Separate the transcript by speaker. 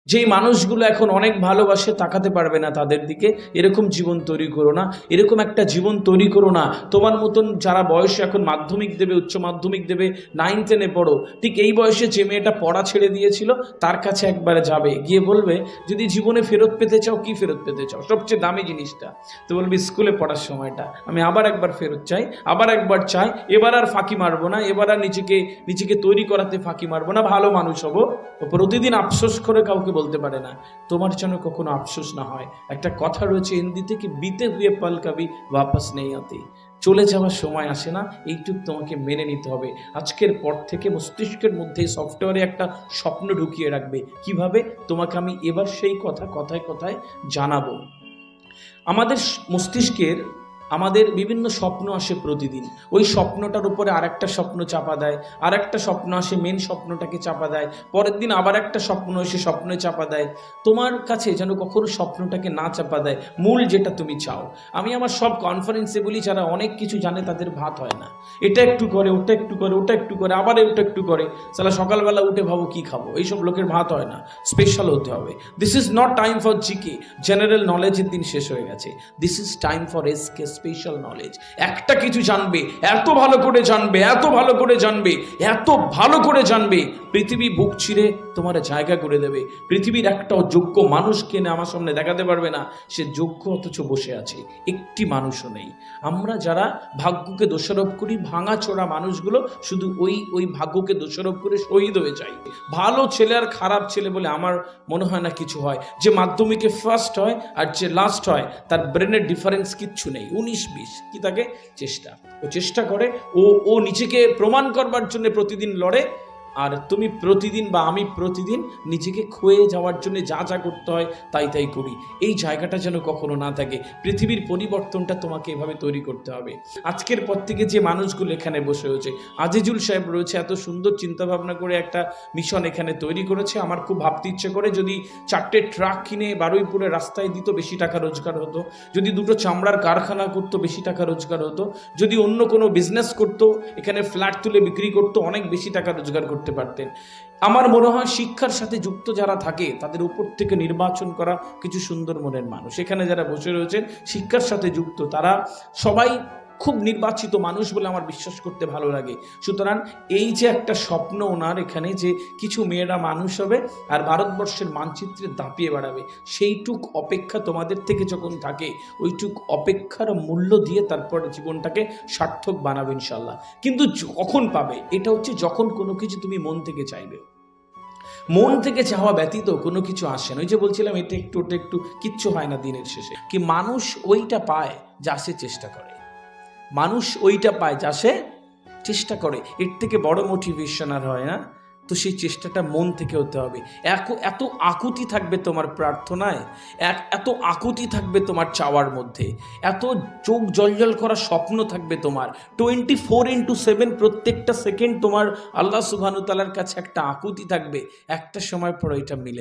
Speaker 1: যেই মানুষগুলো এখন অনেক ভালোবাসে তাকাতে পারবে না তাদের দিকে, এরকম জীবন তৈরি করো না। এরকম একটা জীবন তৈরি করো না, তোমার মতন যারা বয়সে এখন মাধ্যমিক দেবে, উচ্চ মাধ্যমিক দেবে, 9-10-এ পড়ো, ঠিক এই বয়সে যে মেয়েটা পড়া ছেড়ে দিয়েছিল তার কাছে একবারে যাবে, গিয়ে বলবে যদি জীবনে ফেরত পেতে চাও, কি ফেরত পেতে চাও, সবচেয়ে দামি জিনিসটা, তো বলবি স্কুলে পড়ার সময়টা আমি আবার একবার ফেরত চাই, আবার একবার চাই, এবার আর ফাঁকি মারবো না, এবার আর নিজেকে তৈরি করাতে ফাঁকি মারবো না, ভালো মানুষ হবো। প্রতিদিন আফসোস করে কাউকে বলতে পারে না, তোমার যেন কখনো আফসোস না হয়। একটা কথা রয়েছে হিন্দিতে কি, বিতে হুয়ে পল কবি ওয়াপস নেই আতে, চলে যাওয়ার সময় আসে না, এইটুক তোমাকে মেনে নিতে হবে। আজকের পর থেকে মস্তিষ্কের মধ্যে সফটওয়্যারে একটা স্বপ্ন ঢুকিয়ে রাখবে, কিভাবে, তোমাকে আমি এবার সেই কথা কথায় কথায় জানাবো। আমাদের মস্তিষ্কের আমাদের বিভিন্ন স্বপ্ন আসে প্রতিদিন, ওই স্বপ্নটার উপরে আরেকটা স্বপ্ন চাপা দেয়, আরেকটা স্বপ্ন আসে মেন স্বপ্নটাকে চাপা দেয়, পরের দিন আবার একটা স্বপ্ন এসে স্বপ্নে চাপা দেয়। তোমার কাছে যেন কখনো স্বপ্নটাকে না চাপা দেয়, মূল যেটা তুমি চাও। আমি আমার সব কনফারেন্সে বলি, যারা অনেক কিছু জানে তাদের ভাত হয় না, এটা একটু করে, ওটা একটু করে, ওটা একটু করে, আবার ওটা একটু করে, সালা সকালবেলা উঠে ভাবো কি খাবো, এইসব লোকের ভাত হয় না, স্পেশাল হতে হবে। This is not time for GK, general নলেজের দিন শেষ হয়ে গেছে। This is time for SK, special knowledge. একটা কিছু জানবে, এত ভালো করে জানবে, এত ভালো করে জানবে, এত ভালো করে জানবে, পৃথিবী বুক ছিঁড়ে তোমার জায়গা করে দেবে। পৃথিবীর একটাও যোগ্য মানুষকে না আমার সামনে দেখাতে পারবে না সে যোগ্য, অথচ বসে আছে, একটি মানুষও নেই। আমরা যারা ভাগ্যকে দোষারোপ করি, ভাঙাচোরা মানুষগুলো শুধু ওই ভাগ্যকে দোষারোপ করে শহীদ হয়ে যায়। ভালো ছেলে আর খারাপ ছেলে বলে আমার মনে হয় না কিছু হয়। যে মাধ্যমিকে ফার্স্ট হয় আর যে লাস্ট হয়, তার ব্রেনের ডিফারেন্স কিচ্ছু নেই, 19-20 কি থাকে চেষ্টা, ও চেষ্টা করে, ও নিজেকে প্রমাণ করবার জন্য প্রতিদিন লড়ে। আর তুমি প্রতিদিন বা আমি প্রতিদিন নিজেকে ক্ষয়ে যাওয়ার জন্য যা যা করতে হয় তাই করি। এই জায়গাটা যেন কখনো না থাকে। পৃথিবীর পরিবর্তনটা তোমাকে এভাবে তৈরি করতে হবে। আজকের পর থেকে যে মানুষগুলো এখানে বসে রয়েছে, আজিজুল সাহেব রয়েছে, এত সুন্দর চিন্তাভাবনা করে একটা মিশন এখানে তৈরি করেছে। আমার খুব ভাবতে ইচ্ছে করে, যদি 4টে ট্রাক কিনে বারুইপুরে রাস্তায় দিত, বেশি টাকা রোজগার হতো। যদি 2টো চামড়ার কারখানা করতো, বেশি টাকা রোজগার হতো। যদি অন্য কোনো বিজনেস করতো, এখানে ফ্ল্যাট তুলে বিক্রি করতো, অনেক বেশি টাকা রোজগার করতে পারতেন। আমার মনে হয় শিক্ষার সাথে যুক্ত যারা থাকে তাদের উপর থেকে নির্বাচন করা কিছু সুন্দর মনের মানুষ এখানে যারা বসে রয়েছেন, শিক্ষার সাথে যুক্ত, তারা সবাই খুব নির্বাচিত মানুষ বলে আমার বিশ্বাস করতে ভালো লাগে। সুতরাং এই যে একটা স্বপ্ন ওনার এখানে, যে কিছু মেয়েরা মানুষ হবে আর ভারতবর্ষের মানচিত্রে দাপিয়ে বেড়াবে, সেইটুক অপেক্ষা তোমাদের থেকে যখন থাকে, ওইটুক অপেক্ষার মূল্য দিয়ে তারপরে জীবনটাকে সার্থক বানাবে ইনশাল্লাহ। কিন্তু কখন পাবে, এটা হচ্ছে যখন কোনো কিছু তুমি মন থেকে চাইবে। মন থেকে চাওয়া ব্যতীত কোনো কিছু আসে না। ওই যে বলছিলাম, এটা একটু ওটা একটু, কিচ্ছু হয় না দিনের শেষে। কি মানুষ ওইটা পায় যা সে চেষ্টা করে, মানুষ ওইটা পায় যা সে চেষ্টা করে। এর থেকে বড় মোটিভেশন আর হয় না। তো সেই চেষ্টাটা মন থেকে হতে হবে। এত আকুতি থাকবে তোমার প্রার্থনায়, এত আকুতি থাকবে তোমার চাওয়ার মধ্যে, এত চোখ জলজল করা স্বপ্ন থাকবে তোমার, 24/7 প্রত্যেকটা সেকেন্ড তোমার আল্লাহ সুবহানাহু ওয়া তাআলার কাছে একটা আকুতি থাকবে। একটা সময় পর এটা মিলে